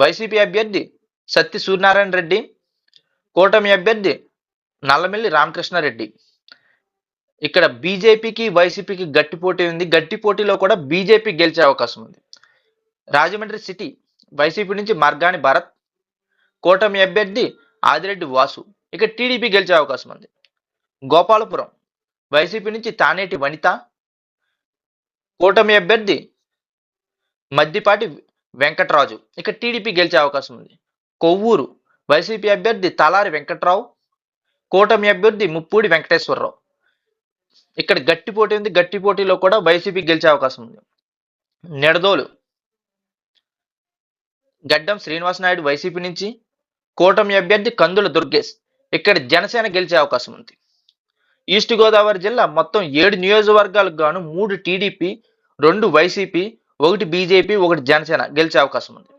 YCP అభ్యర్థి సత్తి సూర్యనారాయణ రెడ్డి, కూటమి అభ్యర్థి నల్లమిల్లి రామకృష్ణారెడ్డి. ఇక్కడ బీజేపీకి వైసీపీకి గట్టి పోటీ ఉంది. గట్టి పోటీలో కూడా బీజేపీ గెలిచే అవకాశం ఉంది. రాజమండ్రి సిటీ వైసీపీ నుంచి మార్గాని భారత్, కూటమి అభ్యర్థి ఆదిరెడ్డి వాసు. ఇక టీడీపీ గెలిచే అవకాశం ఉంది. గోపాలపురం వైసీపీ నుంచి తానేటి వనిత, కూటమి అభ్యర్థి మద్దిపాటి వెంకటరాజు. ఇక టీడీపీ గెలిచే అవకాశం ఉంది. కొవ్వూరు వైసీపీ అభ్యర్థి తలారి వెంకట్రావు, కూటమి అభ్యర్థి ముప్పూడి వెంకటేశ్వరరావు. ఇక్కడ గట్టి పోటీ ఉంది. గట్టి పోటీలో కూడా వైసీపీ గెలిచే అవకాశం ఉంది. నిడదోలు గడ్డం శ్రీనివాసనాయుడు వైసీపీ నుంచి, కూటమి అభ్యర్థి కందుల దుర్గేష్. ఇక్కడ జనసేన గెలిచే అవకాశం ఉంది. ఈస్ట్ గోదావరి జిల్లా మొత్తం 7 నియోజకవర్గాలకు గాను 3 టీడీపీ, 2 వైసీపీ, 1 బీజేపీ, 1 జనసేన గెలిచే అవకాశం ఉంది.